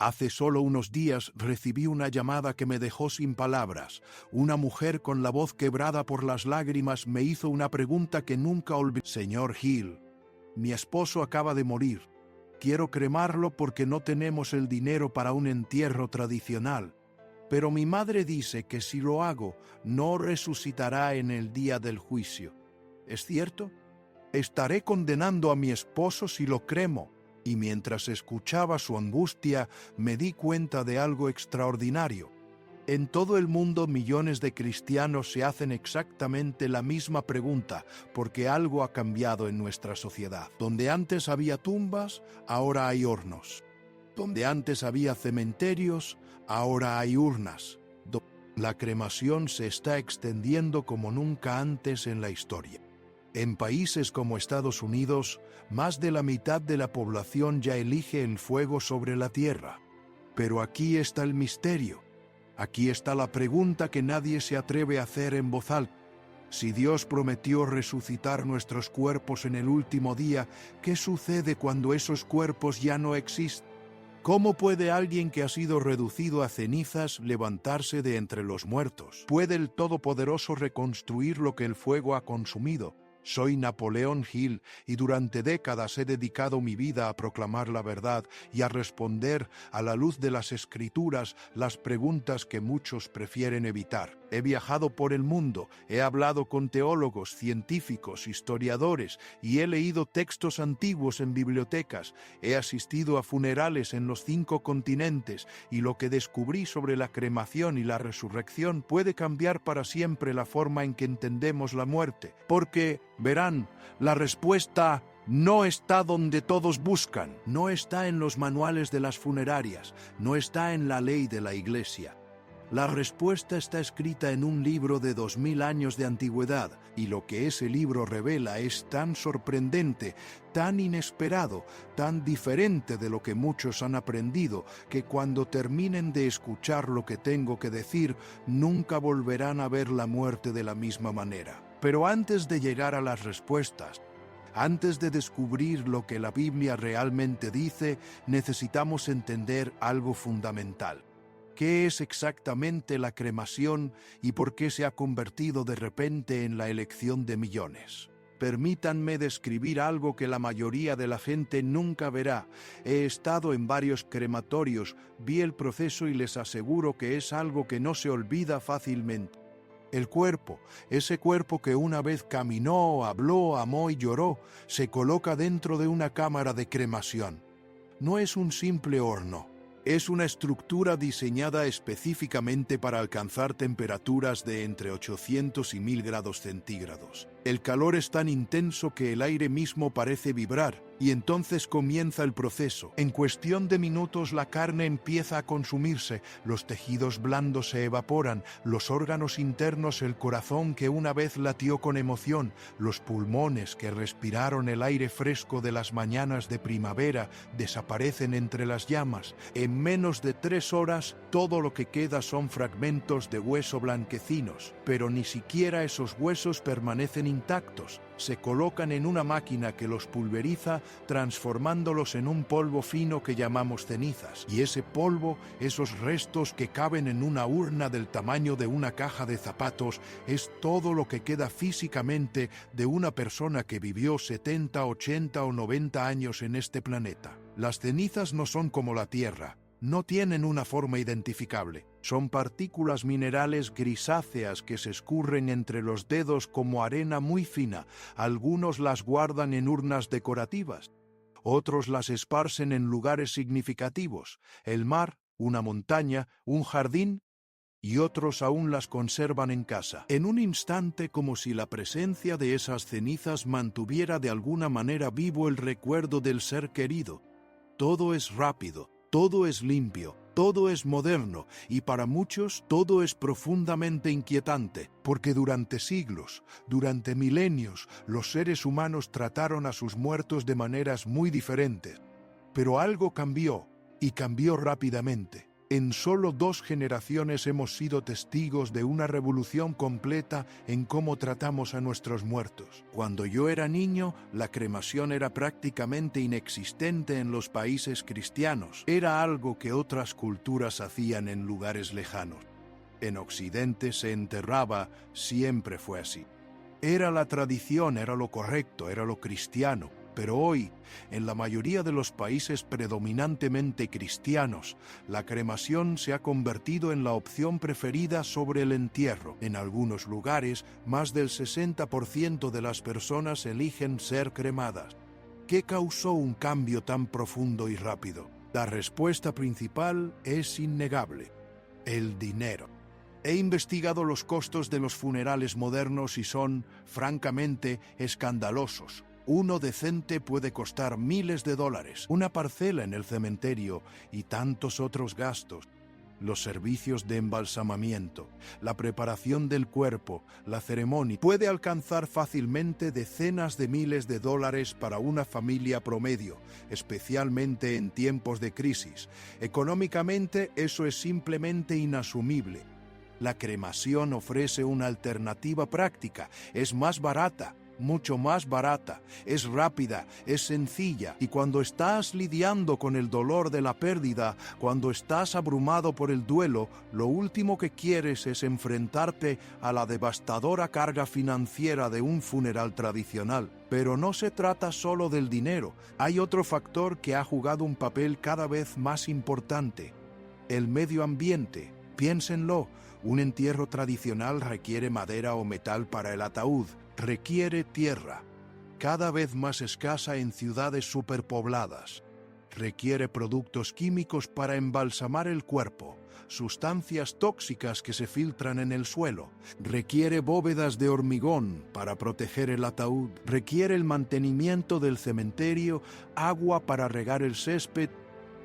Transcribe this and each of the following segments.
Hace solo unos días recibí una llamada que me dejó sin palabras. Una mujer con la voz quebrada por las lágrimas me hizo una pregunta que nunca olvidé. Señor Hill, mi esposo acaba de morir. Quiero cremarlo porque no tenemos el dinero para un entierro tradicional. Pero mi madre dice que si lo hago, no resucitará en el día del juicio. ¿Es cierto? Estaré condenando a mi esposo si lo cremo. Y mientras escuchaba su angustia, me di cuenta de algo extraordinario. En todo el mundo millones de cristianos se hacen exactamente la misma pregunta, porque algo ha cambiado en nuestra sociedad. Donde antes había tumbas, ahora hay hornos. Donde antes había cementerios, ahora hay urnas. La cremación se está extendiendo como nunca antes en la historia. En países como Estados Unidos, más de la mitad de la población ya elige el fuego sobre la tierra. Pero aquí está el misterio. Aquí está la pregunta que nadie se atreve a hacer en voz alta. Si Dios prometió resucitar nuestros cuerpos en el último día, ¿qué sucede cuando esos cuerpos ya no existen? ¿Cómo puede alguien que ha sido reducido a cenizas levantarse de entre los muertos? ¿Puede el Todopoderoso reconstruir lo que el fuego ha consumido? Soy Napoleón Hill y durante décadas he dedicado mi vida a proclamar la verdad y a responder a la luz de las Escrituras las preguntas que muchos prefieren evitar. He viajado por el mundo, he hablado con teólogos, científicos, historiadores y he leído textos antiguos en bibliotecas. He asistido a funerales en los 5 continentes y lo que descubrí sobre la cremación y la resurrección puede cambiar para siempre la forma en que entendemos la muerte. Porque, verán, la respuesta no está donde todos buscan, no está en los manuales de las funerarias, no está en la ley de la Iglesia. La respuesta está escrita en un libro de 2000 años de antigüedad, y lo que ese libro revela es tan sorprendente, tan inesperado, tan diferente de lo que muchos han aprendido, que cuando terminen de escuchar lo que tengo que decir, nunca volverán a ver la muerte de la misma manera. Pero antes de llegar a las respuestas, antes de descubrir lo que la Biblia realmente dice, necesitamos entender algo fundamental. ¿Qué es exactamente la cremación y por qué se ha convertido de repente en la elección de millones? Permítanme describir algo que la mayoría de la gente nunca verá. He estado en varios crematorios, vi el proceso y les aseguro que es algo que no se olvida fácilmente. El cuerpo, ese cuerpo que una vez caminó, habló, amó y lloró, se coloca dentro de una cámara de cremación. No es un simple horno. Es una estructura diseñada específicamente para alcanzar temperaturas de entre 800 y 1000 grados centígrados. El calor es tan intenso que el aire mismo parece vibrar, y entonces comienza el proceso. En cuestión de minutos la carne empieza a consumirse, los tejidos blandos se evaporan, los órganos internos, el corazón que una vez latió con emoción, los pulmones que respiraron el aire fresco de las mañanas de primavera, desaparecen entre las llamas. En menos de 3 horas, todo lo que queda son fragmentos de hueso blanquecinos, pero ni siquiera esos huesos permanecen intactos. Se colocan en una máquina que los pulveriza, transformándolos en un polvo fino que llamamos cenizas. Y ese polvo, esos restos que caben en una urna del tamaño de una caja de zapatos, es todo lo que queda físicamente de una persona que vivió 70, 80 o 90 años en este planeta. Las cenizas no son como la tierra. No tienen una forma identificable. Son partículas minerales grisáceas que se escurren entre los dedos como arena muy fina. Algunos las guardan en urnas decorativas. Otros las esparcen en lugares significativos. El mar, una montaña, un jardín. Y otros aún las conservan en casa. En un instante, como si la presencia de esas cenizas mantuviera de alguna manera vivo el recuerdo del ser querido. Todo es rápido. Todo es limpio, todo es moderno y para muchos todo es profundamente inquietante, porque durante siglos, durante milenios, los seres humanos trataron a sus muertos de maneras muy diferentes. Pero algo cambió, y cambió rápidamente. En solo 2 generaciones hemos sido testigos de una revolución completa en cómo tratamos a nuestros muertos. Cuando yo era niño, la cremación era prácticamente inexistente en los países cristianos. Era algo que otras culturas hacían en lugares lejanos. En Occidente se enterraba, siempre fue así. Era la tradición, era lo correcto, era lo cristiano. Pero hoy, en la mayoría de los países predominantemente cristianos, la cremación se ha convertido en la opción preferida sobre el entierro. En algunos lugares, más del 60% de las personas eligen ser cremadas. ¿Qué causó un cambio tan profundo y rápido? La respuesta principal es innegable: el dinero. He investigado los costos de los funerales modernos y son, francamente, escandalosos. Uno decente puede costar miles de dólares, una parcela en el cementerio y tantos otros gastos. Los servicios de embalsamamiento, la preparación del cuerpo, la ceremonia, puede alcanzar fácilmente decenas de miles de dólares para una familia promedio, especialmente en tiempos de crisis. Económicamente, eso es simplemente inasumible. La cremación ofrece una alternativa práctica, es más barata, mucho más barata, es rápida, es sencilla, y cuando estás lidiando con el dolor de la pérdida, cuando estás abrumado por el duelo, lo último que quieres es enfrentarte a la devastadora carga financiera de un funeral tradicional. Pero no se trata solo del dinero, hay otro factor que ha jugado un papel cada vez más importante: el medio ambiente. Piénsenlo, un entierro tradicional requiere madera o metal para el ataúd, requiere tierra, cada vez más escasa en ciudades superpobladas. Requiere productos químicos para embalsamar el cuerpo, sustancias tóxicas que se filtran en el suelo. Requiere bóvedas de hormigón para proteger el ataúd. Requiere el mantenimiento del cementerio, agua para regar el césped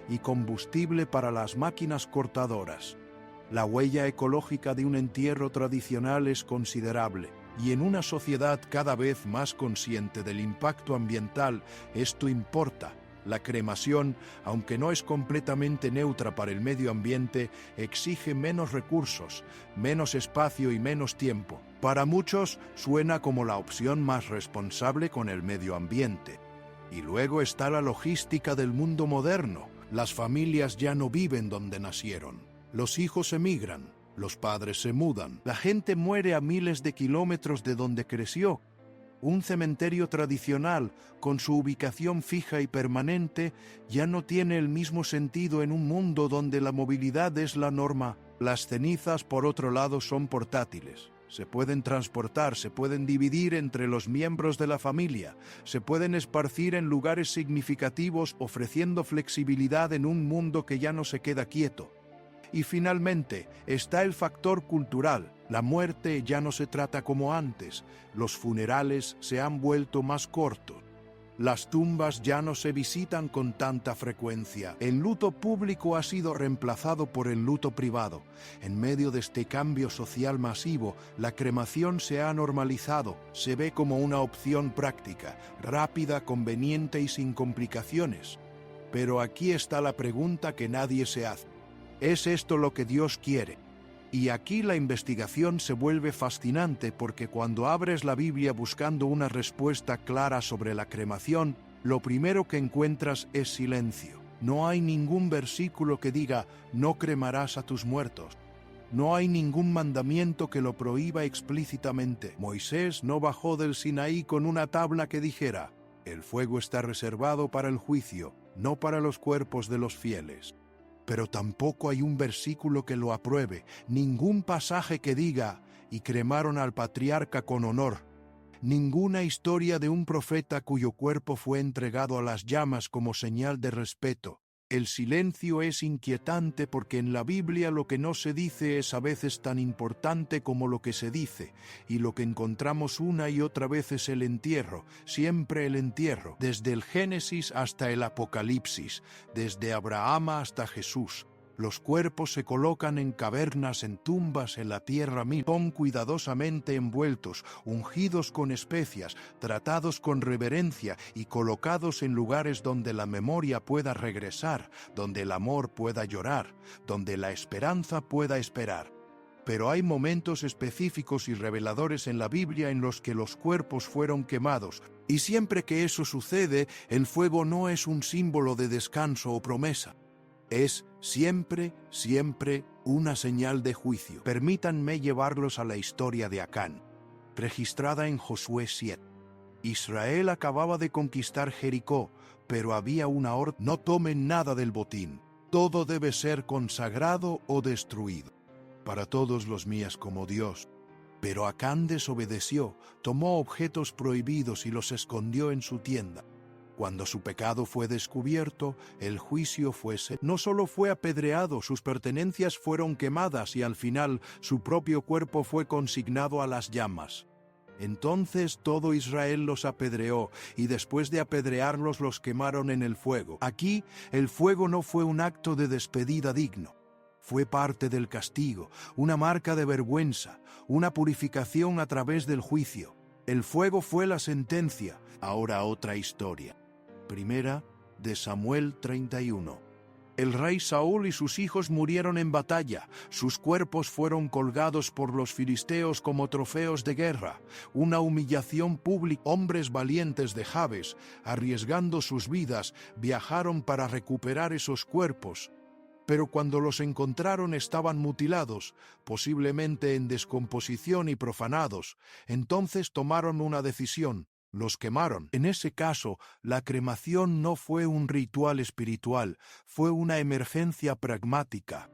y combustible para las máquinas cortadoras. La huella ecológica de un entierro tradicional es considerable, y en una sociedad cada vez más consciente del impacto ambiental, esto importa. La cremación, aunque no es completamente neutra para el medio ambiente, exige menos recursos, menos espacio y menos tiempo. Para muchos, suena como la opción más responsable con el medio ambiente. Y luego está la logística del mundo moderno. Las familias ya no viven donde nacieron. Los hijos emigran, los padres se mudan, la gente muere a miles de kilómetros de donde creció. Un cementerio tradicional, con su ubicación fija y permanente, ya no tiene el mismo sentido en un mundo donde la movilidad es la norma. Las cenizas, por otro lado, son portátiles. Se pueden transportar, se pueden dividir entre los miembros de la familia, se pueden esparcir en lugares significativos, ofreciendo flexibilidad en un mundo que ya no se queda quieto. Y finalmente, está el factor cultural. La muerte ya no se trata como antes. Los funerales se han vuelto más cortos. Las tumbas ya no se visitan con tanta frecuencia. El luto público ha sido reemplazado por el luto privado. En medio de este cambio social masivo, la cremación se ha normalizado. Se ve como una opción práctica, rápida, conveniente y sin complicaciones. Pero aquí está la pregunta que nadie se hace. ¿Es esto lo que Dios quiere? Y aquí la investigación se vuelve fascinante porque cuando abres la Biblia buscando una respuesta clara sobre la cremación, lo primero que encuentras es silencio. No hay ningún versículo que diga, no cremarás a tus muertos. No hay ningún mandamiento que lo prohíba explícitamente. Moisés no bajó del Sinaí con una tabla que dijera, el fuego está reservado para el juicio, no para los cuerpos de los fieles. Pero tampoco hay un versículo que lo apruebe, ningún pasaje que diga, y cremaron al patriarca con honor. Ninguna historia de un profeta cuyo cuerpo fue entregado a las llamas como señal de respeto. El silencio es inquietante porque en la Biblia lo que no se dice es a veces tan importante como lo que se dice, y lo que encontramos una y otra vez es el entierro, siempre el entierro, desde el Génesis hasta el Apocalipsis, desde Abraham hasta Jesús. Los cuerpos se colocan en cavernas, en tumbas, en la tierra misma. Son cuidadosamente envueltos, ungidos con especias, tratados con reverencia y colocados en lugares donde la memoria pueda regresar, donde el amor pueda llorar, donde la esperanza pueda esperar. Pero hay momentos específicos y reveladores en la Biblia en los que los cuerpos fueron quemados, y siempre que eso sucede, el fuego no es un símbolo de descanso o promesa. Es siempre una señal de juicio. Permítanme llevarlos a la historia de Acán, registrada en Josué 7. Israel acababa de conquistar Jericó, pero había una orden: no tomen nada del botín, todo debe ser consagrado o destruido. Para todos los míos como Dios. Pero Acán desobedeció, tomó objetos prohibidos y los escondió en su tienda. Cuando su pecado fue descubierto, el juicio no solo fue apedreado, sus pertenencias fueron quemadas y al final su propio cuerpo fue consignado a las llamas. Entonces todo Israel los apedreó, y después de apedrearlos los quemaron en el fuego. Aquí, el fuego no fue un acto de despedida digno. Fue parte del castigo, una marca de vergüenza, una purificación a través del juicio. El fuego fue la sentencia. Ahora otra historia. Primera de Samuel 31. El rey Saúl y sus hijos murieron en batalla. Sus cuerpos fueron colgados por los filisteos como trofeos de guerra. Una humillación pública. Hombres valientes de Jabes, arriesgando sus vidas, viajaron para recuperar esos cuerpos. Pero cuando los encontraron estaban mutilados, posiblemente en descomposición y profanados. Entonces tomaron una decisión: los quemaron. En ese caso, la cremación no fue un ritual espiritual, fue una emergencia pragmática.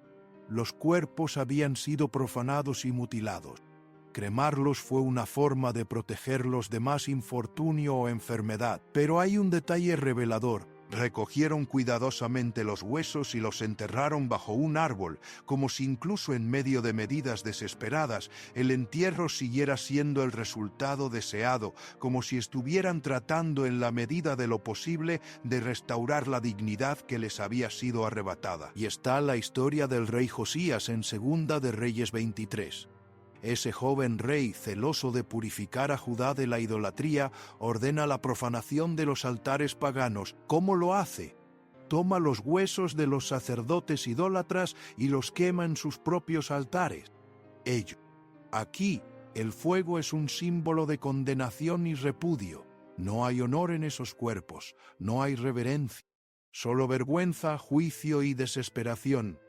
Los cuerpos habían sido profanados y mutilados. Cremarlos fue una forma de protegerlos de más infortunio o enfermedad. Pero hay un detalle revelador. Recogieron cuidadosamente los huesos y los enterraron bajo un árbol, como si incluso en medio de medidas desesperadas, el entierro siguiera siendo el resultado deseado, como si estuvieran tratando en la medida de lo posible de restaurar la dignidad que les había sido arrebatada. Y está la historia del rey Josías en Segunda de Reyes 23. Ese joven rey, celoso de purificar a Judá de la idolatría, ordena la profanación de los altares paganos. ¿Cómo lo hace? Toma los huesos de los sacerdotes idólatras y los quema en sus propios altares. Aquí, el fuego es un símbolo de condenación y repudio. No hay honor en esos cuerpos, no hay reverencia. Solo vergüenza, juicio y desesperación.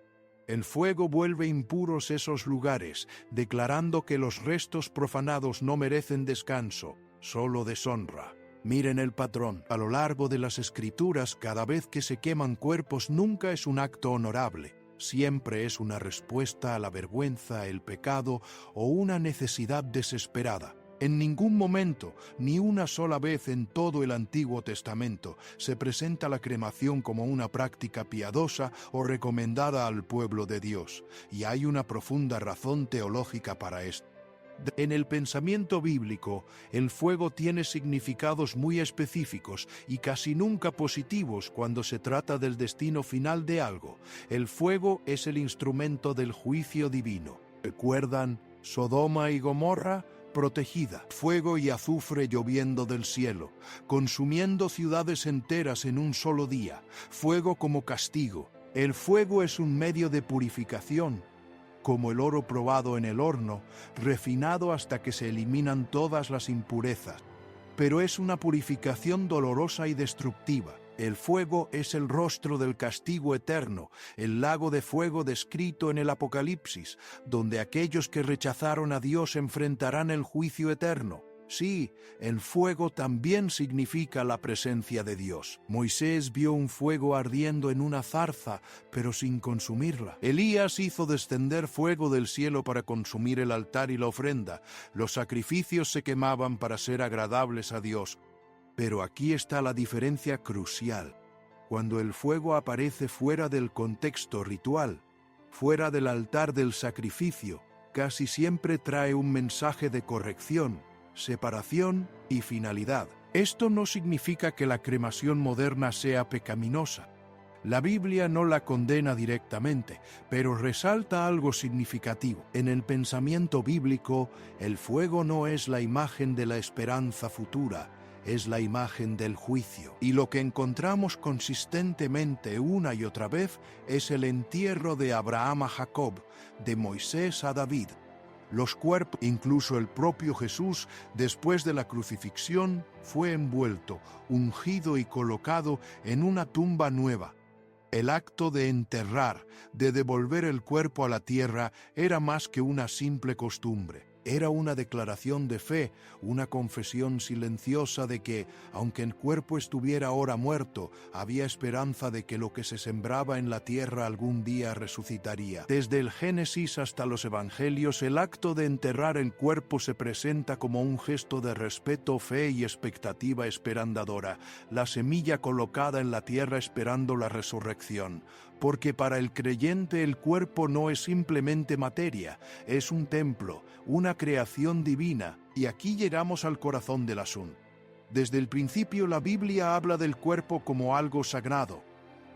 El fuego vuelve impuros esos lugares, declarando que los restos profanados no merecen descanso, solo deshonra. Miren el patrón. A lo largo de las Escrituras, cada vez que se queman cuerpos nunca es un acto honorable. Siempre es una respuesta a la vergüenza, el pecado o una necesidad desesperada. En ningún momento, ni una sola vez en todo el Antiguo Testamento, se presenta la cremación como una práctica piadosa o recomendada al pueblo de Dios, y hay una profunda razón teológica para esto. En el pensamiento bíblico, el fuego tiene significados muy específicos y casi nunca positivos cuando se trata del destino final de algo. El fuego es el instrumento del juicio divino. ¿Recuerdan Sodoma y Gomorra? Protegida, fuego y azufre lloviendo del cielo, consumiendo ciudades enteras en un solo día, fuego como castigo. El fuego es un medio de purificación, como el oro probado en el horno, refinado hasta que se eliminan todas las impurezas. Pero es una purificación dolorosa y destructiva. El fuego es el rostro del castigo eterno, el lago de fuego descrito en el Apocalipsis, donde aquellos que rechazaron a Dios enfrentarán el juicio eterno. Sí, el fuego también significa la presencia de Dios. Moisés vio un fuego ardiendo en una zarza, pero sin consumirla. Elías hizo descender fuego del cielo para consumir el altar y la ofrenda. Los sacrificios se quemaban para ser agradables a Dios. Pero aquí está la diferencia crucial. Cuando el fuego aparece fuera del contexto ritual, fuera del altar del sacrificio, casi siempre trae un mensaje de corrección, separación y finalidad. Esto no significa que la cremación moderna sea pecaminosa. La Biblia no la condena directamente, pero resalta algo significativo. En el pensamiento bíblico, el fuego no es la imagen de la esperanza futura, es la imagen del juicio. Y lo que encontramos consistentemente una y otra vez es el entierro de Abraham a Jacob, de Moisés a David. Los cuerpos, incluso el propio Jesús, después de la crucifixión, fue envuelto, ungido y colocado en una tumba nueva. El acto de enterrar, de devolver el cuerpo a la tierra, era más que una simple costumbre. Era una declaración de fe, una confesión silenciosa de que, aunque el cuerpo estuviera ahora muerto, había esperanza de que lo que se sembraba en la tierra algún día resucitaría. Desde el Génesis hasta los Evangelios, el acto de enterrar el cuerpo se presenta como un gesto de respeto, fe y expectativa esperanzadora, la semilla colocada en la tierra esperando la resurrección. Porque para el creyente el cuerpo no es simplemente materia, es un templo, una creación divina, y aquí llegamos al corazón del asunto. Desde el principio la Biblia habla del cuerpo como algo sagrado,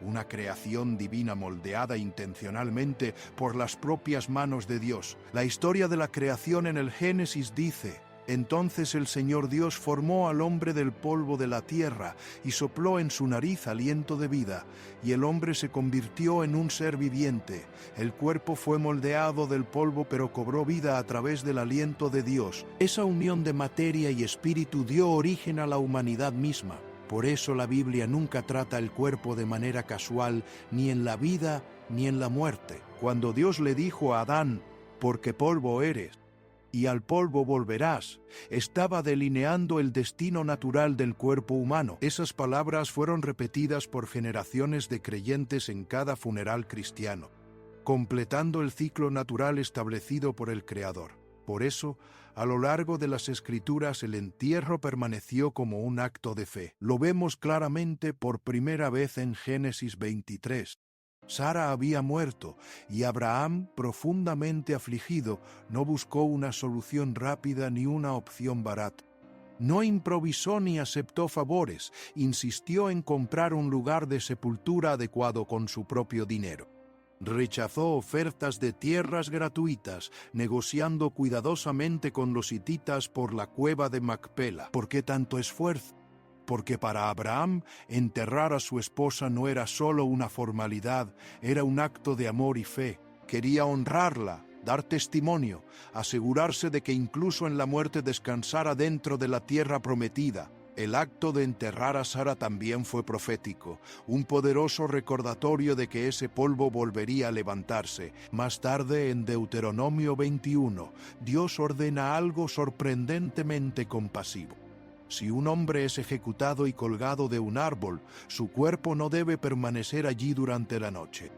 una creación divina moldeada intencionalmente por las propias manos de Dios. La historia de la creación en el Génesis dice: entonces el Señor Dios formó al hombre del polvo de la tierra y sopló en su nariz aliento de vida, y el hombre se convirtió en un ser viviente. El cuerpo fue moldeado del polvo pero cobró vida a través del aliento de Dios. Esa unión de materia y espíritu dio origen a la humanidad misma. Por eso la Biblia nunca trata el cuerpo de manera casual, ni en la vida ni en la muerte. Cuando Dios le dijo a Adán: porque polvo eres, y al polvo volverás, estaba delineando el destino natural del cuerpo humano. Esas palabras fueron repetidas por generaciones de creyentes en cada funeral cristiano, completando el ciclo natural establecido por el Creador. Por eso, a lo largo de las Escrituras, el entierro permaneció como un acto de fe. Lo vemos claramente por primera vez en Génesis 23. Sara había muerto, y Abraham, profundamente afligido, no buscó una solución rápida ni una opción barata. No improvisó ni aceptó favores, insistió en comprar un lugar de sepultura adecuado con su propio dinero. Rechazó ofertas de tierras gratuitas, negociando cuidadosamente con los hititas por la cueva de Macpela. ¿Por qué tanto esfuerzo? Porque para Abraham enterrar a su esposa no era solo una formalidad, era un acto de amor y fe. Quería honrarla, dar testimonio, asegurarse de que incluso en la muerte descansara dentro de la tierra prometida. El acto de enterrar a Sara también fue profético, un poderoso recordatorio de que ese polvo volvería a levantarse. Más tarde, en Deuteronomio 21, Dios ordena algo sorprendentemente compasivo. Si un hombre es ejecutado y colgado de un árbol, su cuerpo no debe permanecer allí durante la noche.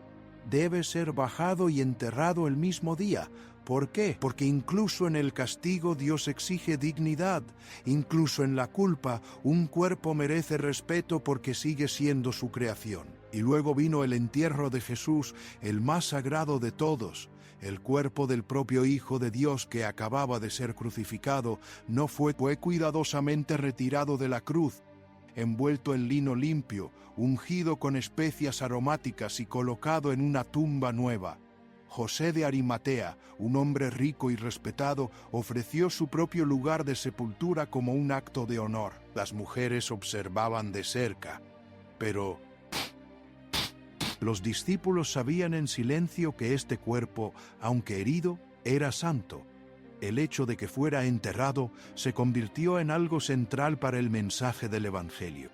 Debe ser bajado y enterrado el mismo día. ¿Por qué? Porque incluso en el castigo Dios exige dignidad. Incluso en la culpa, un cuerpo merece respeto porque sigue siendo su creación. Y luego vino el entierro de Jesús, el más sagrado de todos. El cuerpo del propio Hijo de Dios que acababa de ser crucificado fue cuidadosamente retirado de la cruz, envuelto en lino limpio, ungido con especias aromáticas y colocado en una tumba nueva. José de Arimatea, un hombre rico y respetado, ofreció su propio lugar de sepultura como un acto de honor. Las mujeres observaban de cerca, pero los discípulos sabían en silencio que este cuerpo, aunque herido, era santo. El hecho de que fuera enterrado se convirtió en algo central para el mensaje del Evangelio.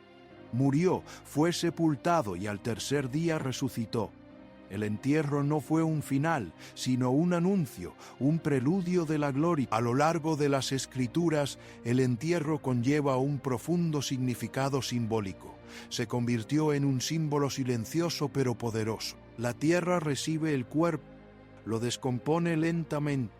Murió, fue sepultado y al tercer día resucitó. El entierro no fue un final, sino un anuncio, un preludio de la gloria. A lo largo de las Escrituras, el entierro conlleva un profundo significado simbólico. Se convirtió en un símbolo silencioso pero poderoso. La tierra recibe el cuerpo, lo descompone lentamente,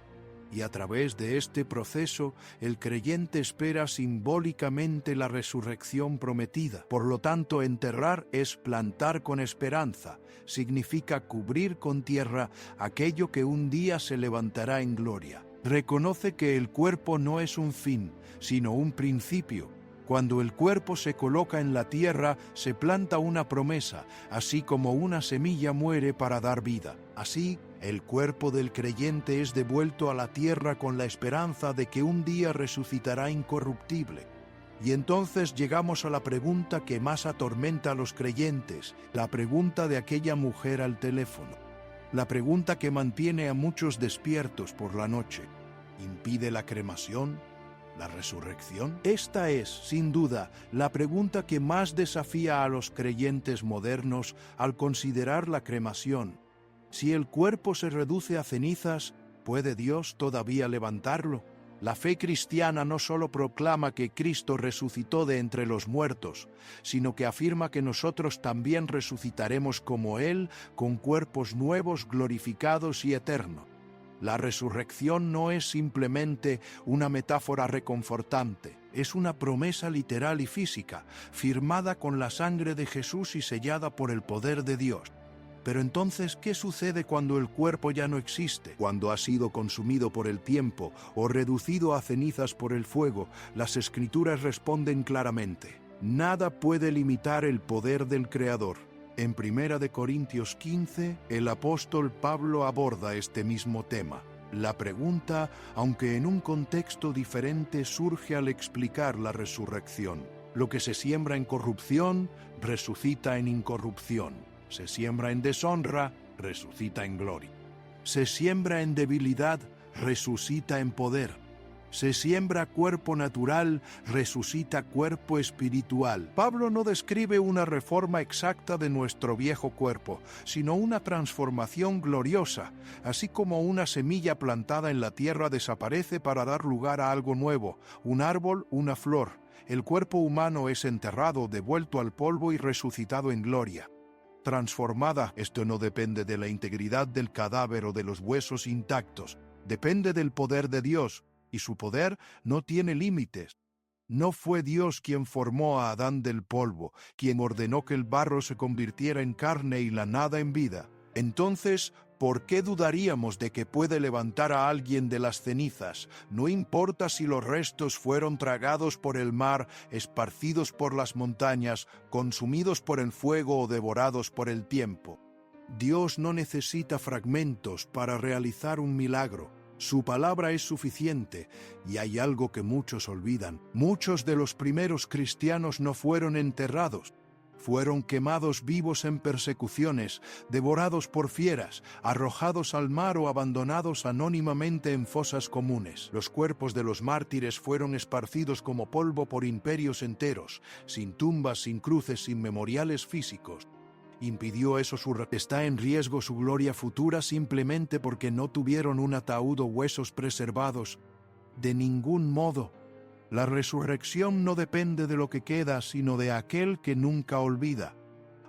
y a través de este proceso el creyente espera simbólicamente la resurrección prometida. Por lo tanto, enterrar es plantar con esperanza, significa cubrir con tierra aquello que un día se levantará en gloria. Reconoce que el cuerpo no es un fin, sino un principio. Cuando el cuerpo se coloca en la tierra, se planta una promesa, así como una semilla muere para dar vida. Así, el cuerpo del creyente es devuelto a la tierra con la esperanza de que un día resucitará incorruptible. Y entonces llegamos a la pregunta que más atormenta a los creyentes, la pregunta de aquella mujer al teléfono. La pregunta que mantiene a muchos despiertos por la noche. ¿Impide la cremación? ¿La resurrección? Esta es, sin duda, la pregunta que más desafía a los creyentes modernos al considerar la cremación. Si el cuerpo se reduce a cenizas, ¿puede Dios todavía levantarlo? La fe cristiana no solo proclama que Cristo resucitó de entre los muertos, sino que afirma que nosotros también resucitaremos como Él, con cuerpos nuevos, glorificados y eternos. La resurrección no es simplemente una metáfora reconfortante, es una promesa literal y física, firmada con la sangre de Jesús y sellada por el poder de Dios. Pero entonces, ¿qué sucede cuando el cuerpo ya no existe? Cuando ha sido consumido por el tiempo o reducido a cenizas por el fuego, las Escrituras responden claramente: nada puede limitar el poder del Creador. En 1 Corintios 15, el apóstol Pablo aborda este mismo tema. La pregunta, aunque en un contexto diferente, surge al explicar la resurrección. Lo que se siembra en corrupción, resucita en incorrupción. Se siembra en deshonra, resucita en gloria. Se siembra en debilidad, resucita en poder. Se siembra cuerpo natural, resucita cuerpo espiritual. Pablo no describe una reforma exacta de nuestro viejo cuerpo, sino una transformación gloriosa, así como una semilla plantada en la tierra desaparece para dar lugar a algo nuevo, un árbol, una flor. El cuerpo humano es enterrado, devuelto al polvo y resucitado en gloria. Transformada, esto no depende de la integridad del cadáver o de los huesos intactos, depende del poder de Dios. Y su poder no tiene límites. No fue Dios quien formó a Adán del polvo, quien ordenó que el barro se convirtiera en carne y la nada en vida. Entonces, ¿por qué dudaríamos de que puede levantar a alguien de las cenizas? No importa si los restos fueron tragados por el mar, esparcidos por las montañas, consumidos por el fuego o devorados por el tiempo. Dios no necesita fragmentos para realizar un milagro. Su palabra es suficiente, y hay algo que muchos olvidan. Muchos de los primeros cristianos no fueron enterrados. Fueron quemados vivos en persecuciones, devorados por fieras, arrojados al mar o abandonados anónimamente en fosas comunes. Los cuerpos de los mártires fueron esparcidos como polvo por imperios enteros, sin tumbas, sin cruces, sin memoriales físicos. ¿Impidió eso está en riesgo su gloria futura simplemente porque no tuvieron un ataúd o huesos preservados? De ningún modo. La resurrección no depende de lo que queda, sino de aquel que nunca olvida.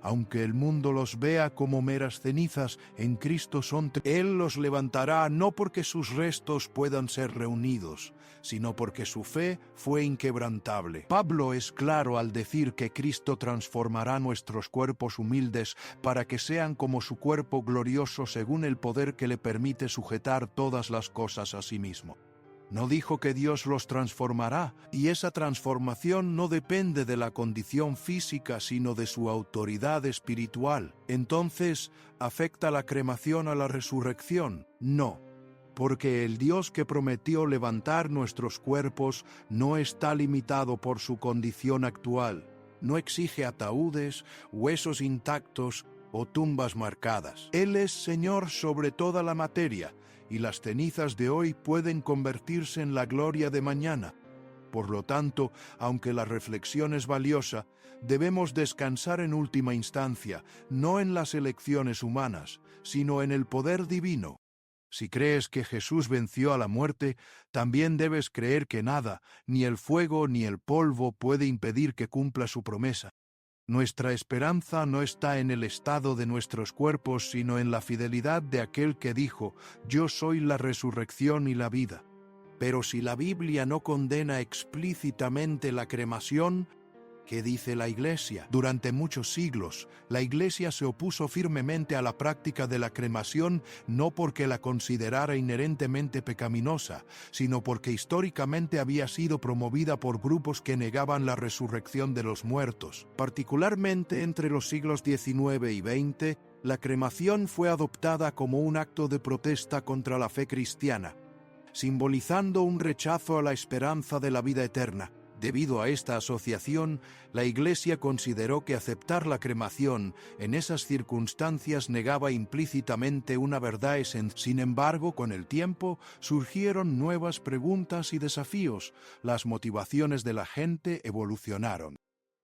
Aunque el mundo los vea como meras cenizas, en Cristo Él los levantará no porque sus restos puedan ser reunidos, sino porque su fe fue inquebrantable. Pablo es claro al decir que Cristo transformará nuestros cuerpos humildes para que sean como su cuerpo glorioso según el poder que le permite sujetar todas las cosas a sí mismo. No dijo que Dios los transformará, y esa transformación no depende de la condición física, sino de su autoridad espiritual. Entonces, ¿afecta la cremación a la resurrección? No, porque el Dios que prometió levantar nuestros cuerpos no está limitado por su condición actual. No exige ataúdes, huesos intactos o tumbas marcadas. Él es Señor sobre toda la materia, y las cenizas de hoy pueden convertirse en la gloria de mañana. Por lo tanto, aunque la reflexión es valiosa, debemos descansar en última instancia, no en las elecciones humanas, sino en el poder divino. Si crees que Jesús venció a la muerte, también debes creer que nada, ni el fuego ni el polvo, puede impedir que cumpla su promesa. Nuestra esperanza no está en el estado de nuestros cuerpos, sino en la fidelidad de aquel que dijo: «Yo soy la resurrección y la vida». Pero si la Biblia no condena explícitamente la cremación, ¿Qué dice la Iglesia? Durante muchos siglos, la Iglesia se opuso firmemente a la práctica de la cremación, no porque la considerara inherentemente pecaminosa, sino porque históricamente había sido promovida por grupos que negaban la resurrección de los muertos. Particularmente entre los siglos XIX y XX, la cremación fue adoptada como un acto de protesta contra la fe cristiana, simbolizando un rechazo a la esperanza de la vida eterna. Debido a esta asociación, la Iglesia consideró que aceptar la cremación en esas circunstancias negaba implícitamente una verdad esencial. Sin embargo, con el tiempo surgieron nuevas preguntas y desafíos. Las motivaciones de la gente evolucionaron.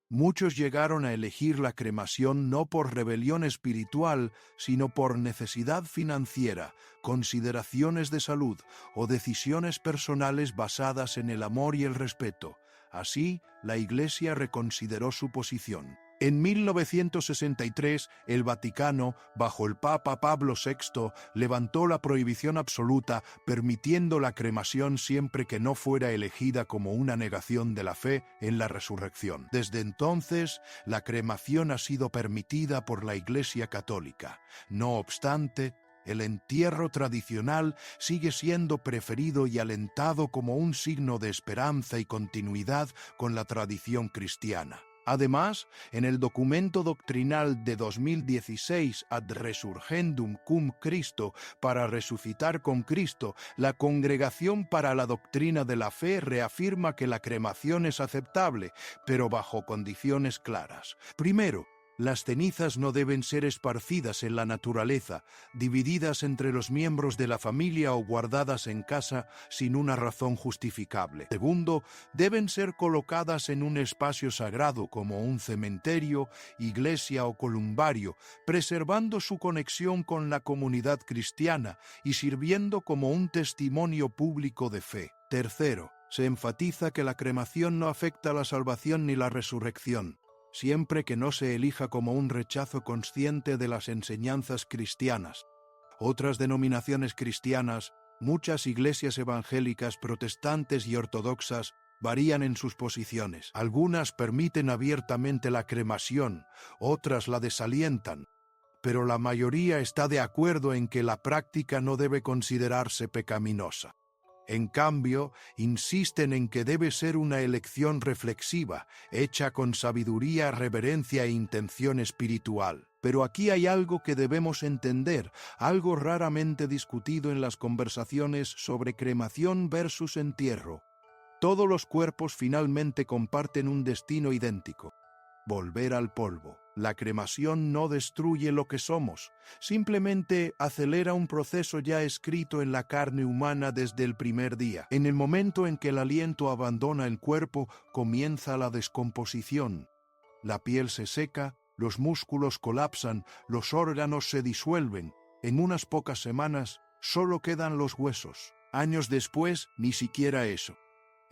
Muchos llegaron a elegir la cremación no por rebelión espiritual, sino por necesidad financiera, consideraciones de salud o decisiones personales basadas en el amor y el respeto. Así, la Iglesia reconsideró su posición. En 1963, el Vaticano, bajo el Papa Pablo VI, levantó la prohibición absoluta, permitiendo la cremación siempre que no fuera elegida como una negación de la fe en la resurrección. Desde entonces, la cremación ha sido permitida por la Iglesia Católica. No obstante, el entierro tradicional sigue siendo preferido y alentado como un signo de esperanza y continuidad con la tradición cristiana. Además, en el documento doctrinal de 2016 Ad Resurgendum cum Christo, para resucitar con Cristo, la Congregación para la Doctrina de la Fe reafirma que la cremación es aceptable, pero bajo condiciones claras. Primero, las cenizas no deben ser esparcidas en la naturaleza, divididas entre los miembros de la familia o guardadas en casa sin una razón justificable. Segundo, deben ser colocadas en un espacio sagrado como un cementerio, iglesia o columbario, preservando su conexión con la comunidad cristiana y sirviendo como un testimonio público de fe. Tercero, se enfatiza que la cremación no afecta la salvación ni la resurrección, siempre que no se elija como un rechazo consciente de las enseñanzas cristianas. Otras denominaciones cristianas, muchas iglesias evangélicas, protestantes y ortodoxas, varían en sus posiciones. Algunas permiten abiertamente la cremación, otras la desalientan, pero la mayoría está de acuerdo en que la práctica no debe considerarse pecaminosa. En cambio, insisten en que debe ser una elección reflexiva, hecha con sabiduría, reverencia e intención espiritual. Pero aquí hay algo que debemos entender, algo raramente discutido en las conversaciones sobre cremación versus entierro. Todos los cuerpos finalmente comparten un destino idéntico: volver al polvo. La cremación no destruye lo que somos, simplemente acelera un proceso ya escrito en la carne humana desde el primer día. En el momento en que el aliento abandona el cuerpo, comienza la descomposición. La piel se seca, los músculos colapsan, los órganos se disuelven. En unas pocas semanas, solo quedan los huesos. Años después, ni siquiera eso.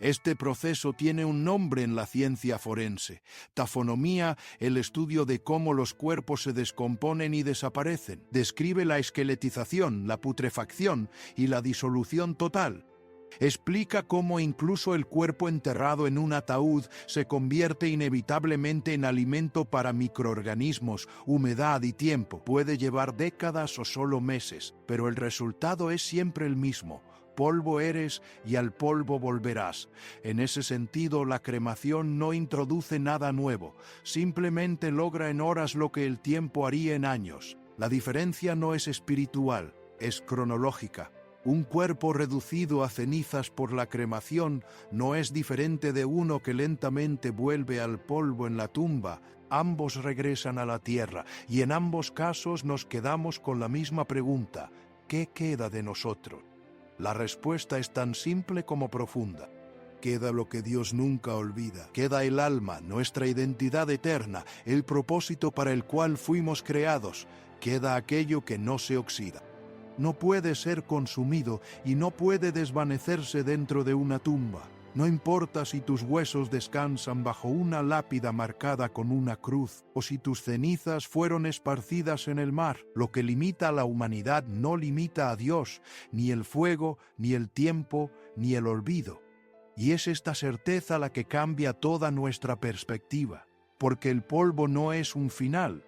Este proceso tiene un nombre en la ciencia forense: tafonomía, el estudio de cómo los cuerpos se descomponen y desaparecen. Describe la esqueletización, la putrefacción y la disolución total. Explica cómo incluso el cuerpo enterrado en un ataúd se convierte inevitablemente en alimento para microorganismos, humedad y tiempo. Puede llevar décadas o solo meses, pero el resultado es siempre el mismo: polvo eres y al polvo volverás. En ese sentido, la cremación no introduce nada nuevo, simplemente logra en horas lo que el tiempo haría en años. La diferencia no es espiritual, es cronológica. Un cuerpo reducido a cenizas por la cremación no es diferente de uno que lentamente vuelve al polvo en la tumba. Ambos regresan a la tierra, y en ambos casos nos quedamos con la misma pregunta: ¿qué queda de nosotros? La respuesta es tan simple como profunda. Queda lo que Dios nunca olvida. Queda el alma, nuestra identidad eterna, el propósito para el cual fuimos creados. Queda aquello que no se oxida. No puede ser consumido y no puede desvanecerse dentro de una tumba. No importa si tus huesos descansan bajo una lápida marcada con una cruz, o si tus cenizas fueron esparcidas en el mar. Lo que limita a la humanidad no limita a Dios, ni el fuego, ni el tiempo, ni el olvido. Y es esta certeza la que cambia toda nuestra perspectiva, porque el polvo no es un final,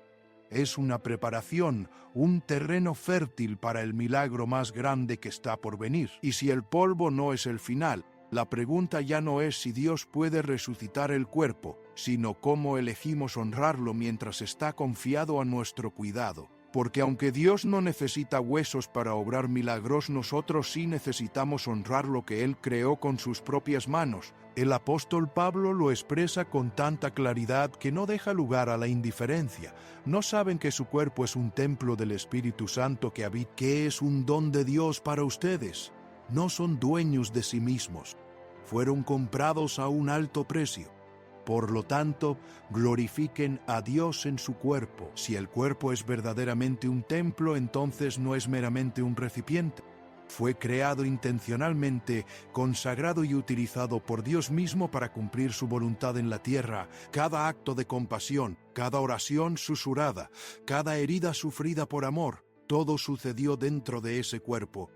es una preparación, un terreno fértil para el milagro más grande que está por venir. Y si el polvo no es el final, la pregunta ya no es si Dios puede resucitar el cuerpo, sino cómo elegimos honrarlo mientras está confiado a nuestro cuidado. Porque aunque Dios no necesita huesos para obrar milagros, nosotros sí necesitamos honrar lo que Él creó con sus propias manos. El apóstol Pablo lo expresa con tanta claridad que no deja lugar a la indiferencia. ¿No saben que su cuerpo es un templo del Espíritu Santo que habita? ¿Qué es un don de Dios para ustedes? No son dueños de sí mismos. Fueron comprados a un alto precio. Por lo tanto, glorifiquen a Dios en su cuerpo. Si el cuerpo es verdaderamente un templo, entonces no es meramente un recipiente. Fue creado intencionalmente, consagrado y utilizado por Dios mismo para cumplir su voluntad en la tierra. Cada acto de compasión, cada oración susurrada, cada herida sufrida por amor, todo sucedió dentro de ese cuerpo.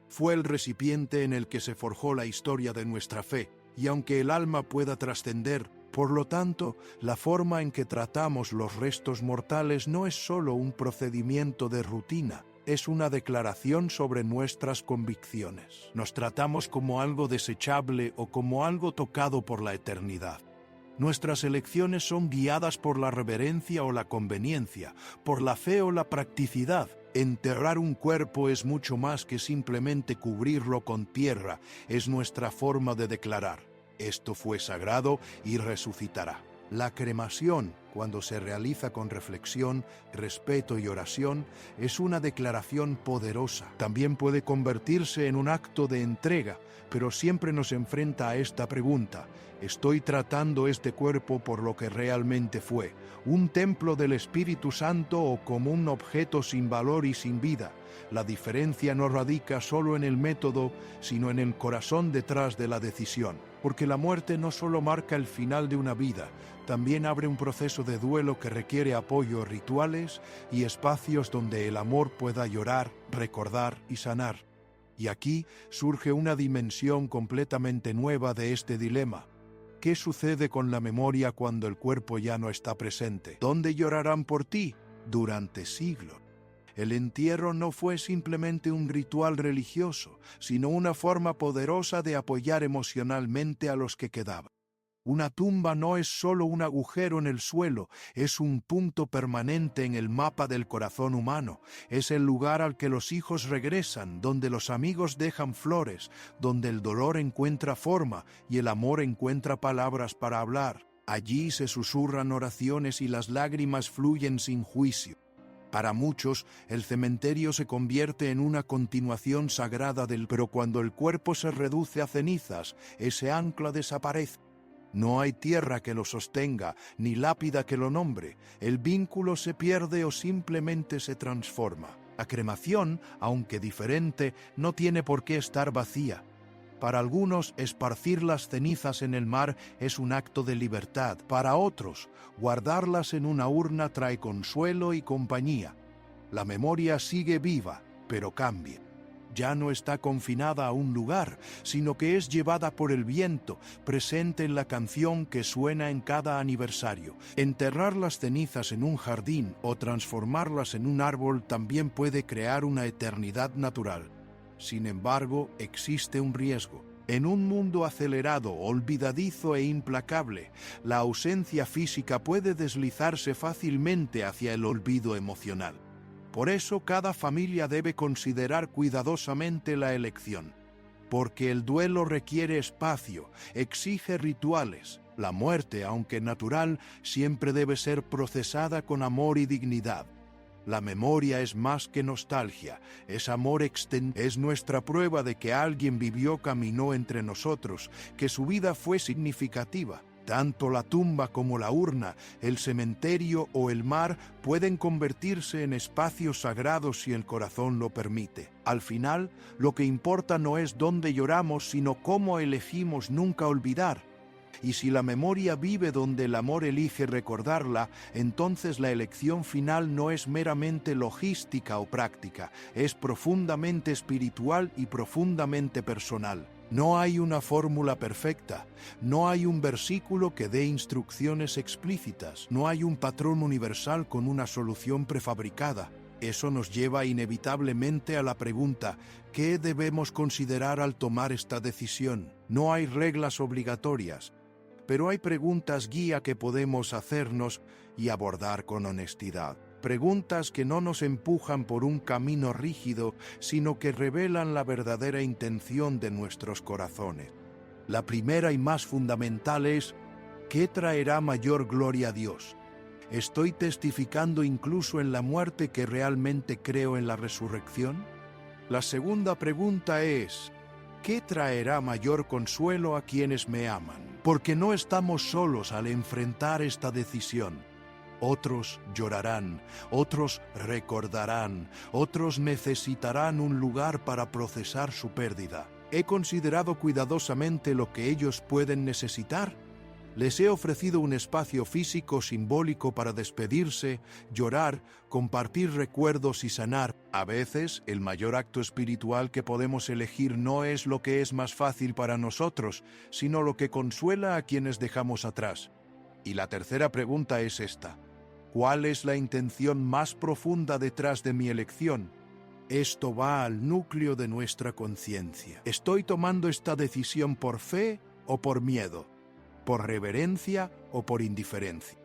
Fue el recipiente en el que se forjó la historia de nuestra fe, y aunque el alma pueda trascender, por lo tanto, la forma en que tratamos los restos mortales no es solo un procedimiento de rutina, es una declaración sobre nuestras convicciones. Nos tratamos como algo desechable o como algo tocado por la eternidad. Nuestras elecciones son guiadas por la reverencia o la conveniencia, por la fe o la practicidad. Enterrar un cuerpo es mucho más que simplemente cubrirlo con tierra, es nuestra forma de declarar: esto fue sagrado y resucitará. La cremación, cuando se realiza con reflexión, respeto y oración, es una declaración poderosa. También puede convertirse en un acto de entrega, pero siempre nos enfrenta a esta pregunta: ¿estoy tratando este cuerpo por lo que realmente fue, un templo del Espíritu Santo o como un objeto sin valor y sin vida? La diferencia no radica solo en el método, sino en el corazón detrás de la decisión. Porque la muerte no solo marca el final de una vida, también abre un proceso de duelo que requiere apoyo, rituales y espacios donde el amor pueda llorar, recordar y sanar. Y aquí surge una dimensión completamente nueva de este dilema. ¿Qué sucede con la memoria cuando el cuerpo ya no está presente? ¿Dónde llorarán por ti? Durante siglos. El entierro no fue simplemente un ritual religioso, sino una forma poderosa de apoyar emocionalmente a los que quedaban. Una tumba no es solo un agujero en el suelo, es un punto permanente en el mapa del corazón humano. Es el lugar al que los hijos regresan, donde los amigos dejan flores, donde el dolor encuentra forma y el amor encuentra palabras para hablar. Allí se susurran oraciones y las lágrimas fluyen sin juicio. Para muchos, el cementerio se convierte en una continuación sagrada pero cuando el cuerpo se reduce a cenizas, ese ancla desaparece. No hay tierra que lo sostenga, ni lápida que lo nombre. El vínculo se pierde o simplemente se transforma. La cremación, aunque diferente, no tiene por qué estar vacía. Para algunos, esparcir las cenizas en el mar es un acto de libertad. Para otros, guardarlas en una urna trae consuelo y compañía. La memoria sigue viva, pero cambia. Ya no está confinada a un lugar, sino que es llevada por el viento, presente en la canción que suena en cada aniversario. Enterrar las cenizas en un jardín o transformarlas en un árbol también puede crear una eternidad natural. Sin embargo, existe un riesgo. En un mundo acelerado, olvidadizo e implacable, la ausencia física puede deslizarse fácilmente hacia el olvido emocional. Por eso, cada familia debe considerar cuidadosamente la elección. Porque el duelo requiere espacio, exige rituales. La muerte, aunque natural, siempre debe ser procesada con amor y dignidad. La memoria es más que nostalgia, es amor extendido, es nuestra prueba de que alguien vivió, caminó entre nosotros, que su vida fue significativa. Tanto la tumba como la urna, el cementerio o el mar pueden convertirse en espacios sagrados si el corazón lo permite. Al final, lo que importa no es dónde lloramos, sino cómo elegimos nunca olvidar. Y si la memoria vive donde el amor elige recordarla, entonces la elección final no es meramente logística o práctica, es profundamente espiritual y profundamente personal. No hay una fórmula perfecta, no hay un versículo que dé instrucciones explícitas, no hay un patrón universal con una solución prefabricada. Eso nos lleva inevitablemente a la pregunta, ¿qué debemos considerar al tomar esta decisión? No hay reglas obligatorias, pero hay preguntas guía que podemos hacernos y abordar con honestidad. Preguntas que no nos empujan por un camino rígido, sino que revelan la verdadera intención de nuestros corazones. La primera y más fundamental es, ¿qué traerá mayor gloria a Dios? ¿Estoy testificando incluso en la muerte que realmente creo en la resurrección? La segunda pregunta es, ¿qué traerá mayor consuelo a quienes me aman? Porque no estamos solos al enfrentar esta decisión. Otros llorarán, otros recordarán, otros necesitarán un lugar para procesar su pérdida. ¿He considerado cuidadosamente lo que ellos pueden necesitar? Les he ofrecido un espacio físico simbólico para despedirse, llorar, compartir recuerdos y sanar. A veces, el mayor acto espiritual que podemos elegir no es lo que es más fácil para nosotros, sino lo que consuela a quienes dejamos atrás. Y la tercera pregunta es esta: ¿cuál es la intención más profunda detrás de mi elección? Esto va al núcleo de nuestra conciencia. ¿Estoy tomando esta decisión por fe o por miedo? ¿Por reverencia o por indiferencia?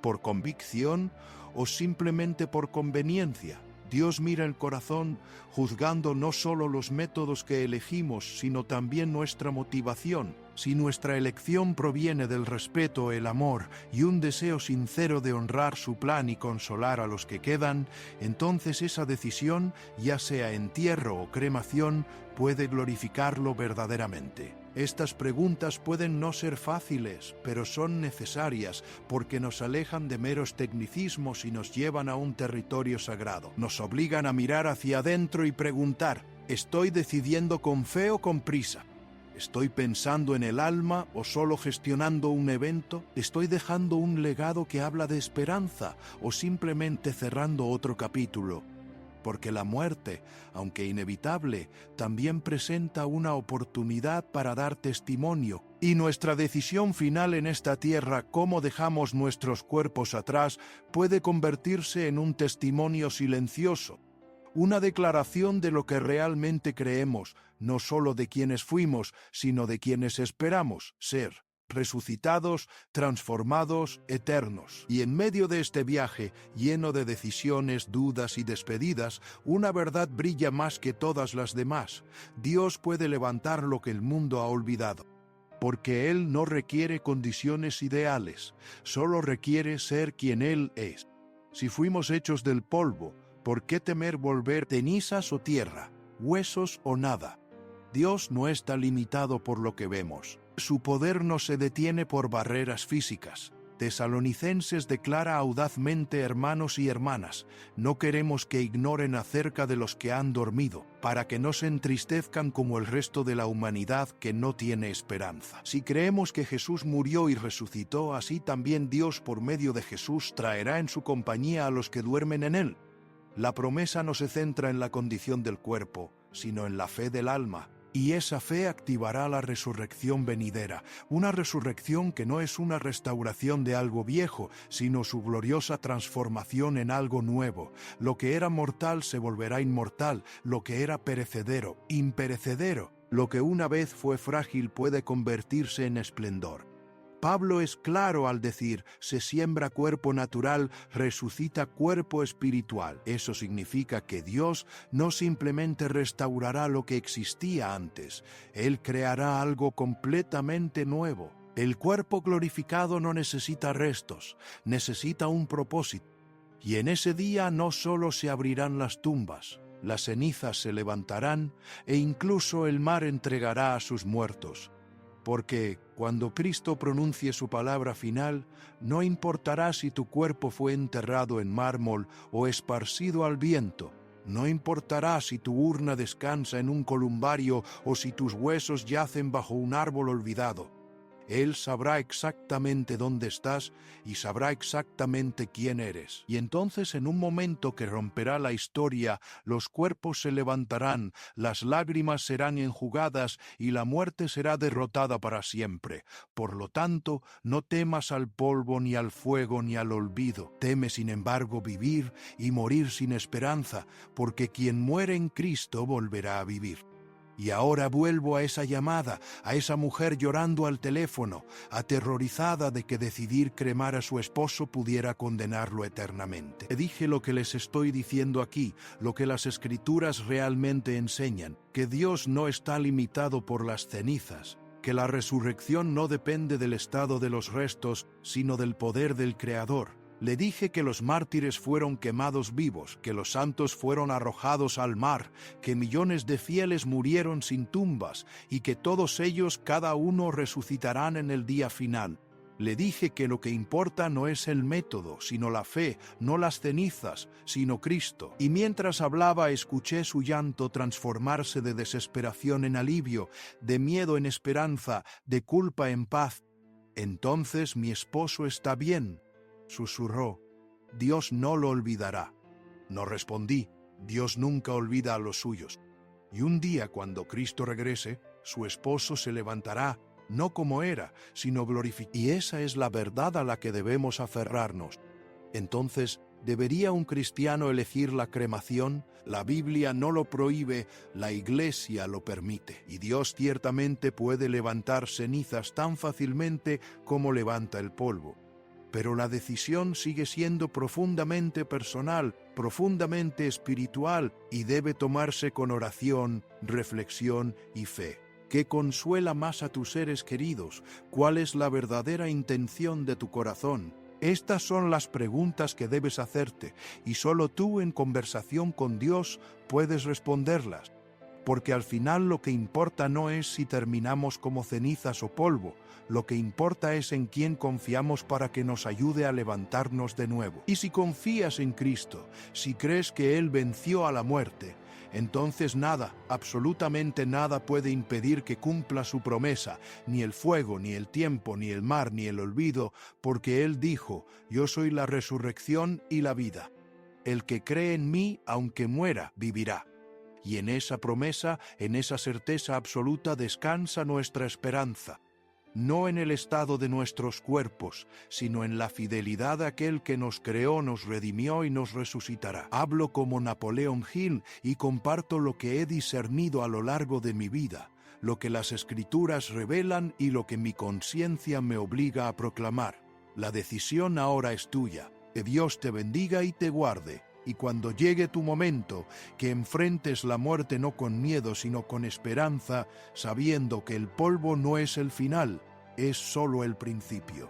¿Por convicción o simplemente por conveniencia? Dios mira el corazón, juzgando no solo los métodos que elegimos, sino también nuestra motivación. Si nuestra elección proviene del respeto, el amor y un deseo sincero de honrar su plan y consolar a los que quedan, entonces esa decisión, ya sea entierro o cremación, puede glorificarlo verdaderamente. Estas preguntas pueden no ser fáciles, pero son necesarias porque nos alejan de meros tecnicismos y nos llevan a un territorio sagrado. Nos obligan a mirar hacia adentro y preguntar, ¿estoy decidiendo con fe o con prisa? ¿Estoy pensando en el alma o solo gestionando un evento? ¿Estoy dejando un legado que habla de esperanza o simplemente cerrando otro capítulo? Porque la muerte, aunque inevitable, también presenta una oportunidad para dar testimonio. Y nuestra decisión final en esta tierra, cómo dejamos nuestros cuerpos atrás, puede convertirse en un testimonio silencioso. Una declaración de lo que realmente creemos, no solo de quienes fuimos, sino de quienes esperamos ser. Resucitados, transformados, eternos. Y en medio de este viaje, lleno de decisiones, dudas y despedidas, una verdad brilla más que todas las demás. Dios puede levantar lo que el mundo ha olvidado. Porque Él no requiere condiciones ideales, solo requiere ser quien Él es. Si fuimos hechos del polvo, ¿por qué temer volver cenizas o tierra, huesos o nada? Dios no está limitado por lo que vemos. Su poder no se detiene por barreras físicas. Tesalonicenses declara audazmente: hermanos y hermanas, no queremos que ignoren acerca de los que han dormido, para que no se entristezcan como el resto de la humanidad que no tiene esperanza. Si creemos que Jesús murió y resucitó, así también Dios por medio de Jesús traerá en su compañía a los que duermen en Él. La promesa no se centra en la condición del cuerpo, sino en la fe del alma. Y esa fe activará la resurrección venidera, una resurrección que no es una restauración de algo viejo, sino su gloriosa transformación en algo nuevo. Lo que era mortal se volverá inmortal, lo que era perecedero, imperecedero. Lo que una vez fue frágil puede convertirse en esplendor. Pablo es claro al decir, se siembra cuerpo natural, resucita cuerpo espiritual. Eso significa que Dios no simplemente restaurará lo que existía antes, Él creará algo completamente nuevo. El cuerpo glorificado no necesita restos, necesita un propósito. Y en ese día no solo se abrirán las tumbas, las cenizas se levantarán e incluso el mar entregará a sus muertos. Porque cuando Cristo pronuncie su palabra final, no importará si tu cuerpo fue enterrado en mármol o esparcido al viento, no importará si tu urna descansa en un columbario o si tus huesos yacen bajo un árbol olvidado. Él sabrá exactamente dónde estás y sabrá exactamente quién eres. Y entonces, en un momento que romperá la historia, los cuerpos se levantarán, las lágrimas serán enjugadas y la muerte será derrotada para siempre. Por lo tanto, no temas al polvo, ni al fuego, ni al olvido. Teme, sin embargo, vivir y morir sin esperanza, porque quien muere en Cristo volverá a vivir. Y ahora vuelvo a esa llamada, a esa mujer llorando al teléfono, aterrorizada de que decidir cremar a su esposo pudiera condenarlo eternamente. Le dije lo que les estoy diciendo aquí, lo que las Escrituras realmente enseñan, que Dios no está limitado por las cenizas, que la resurrección no depende del estado de los restos, sino del poder del Creador. Le dije que los mártires fueron quemados vivos, que los santos fueron arrojados al mar, que millones de fieles murieron sin tumbas y que todos ellos, cada uno, resucitarán en el día final. Le dije que lo que importa no es el método, sino la fe, no las cenizas, sino Cristo. Y mientras hablaba, escuché su llanto transformarse de desesperación en alivio, de miedo en esperanza, de culpa en paz. Entonces mi esposo está bien, susurró. Dios no lo olvidará. No respondí. Dios nunca olvida a los suyos. Y un día, cuando Cristo regrese, su esposo se levantará, no como era, sino glorificado. Y esa es la verdad a la que debemos aferrarnos. Entonces, ¿debería un cristiano elegir la cremación? La Biblia no lo prohíbe, la Iglesia lo permite. Y Dios ciertamente puede levantar cenizas tan fácilmente como levanta el polvo. Pero la decisión sigue siendo profundamente personal, profundamente espiritual, y debe tomarse con oración, reflexión y fe. ¿Qué consuela más a tus seres queridos? ¿Cuál es la verdadera intención de tu corazón? Estas son las preguntas que debes hacerte, y solo tú, en conversación con Dios, puedes responderlas. Porque al final lo que importa no es si terminamos como cenizas o polvo, lo que importa es en quién confiamos para que nos ayude a levantarnos de nuevo. Y si confías en Cristo, si crees que Él venció a la muerte, entonces nada, absolutamente nada puede impedir que cumpla su promesa, ni el fuego, ni el tiempo, ni el mar, ni el olvido, porque Él dijo: yo soy la resurrección y la vida. El que cree en mí, aunque muera, vivirá. Y en esa promesa, en esa certeza absoluta descansa nuestra esperanza, no en el estado de nuestros cuerpos, sino en la fidelidad de aquel que nos creó, nos redimió y nos resucitará. Hablo como Napoleón Hill y comparto lo que he discernido a lo largo de mi vida, lo que las Escrituras revelan y lo que mi conciencia me obliga a proclamar. La decisión ahora es tuya. Que Dios te bendiga y te guarde. Y cuando llegue tu momento, que enfrentes la muerte no con miedo, sino con esperanza, sabiendo que el polvo no es el final, es solo el principio.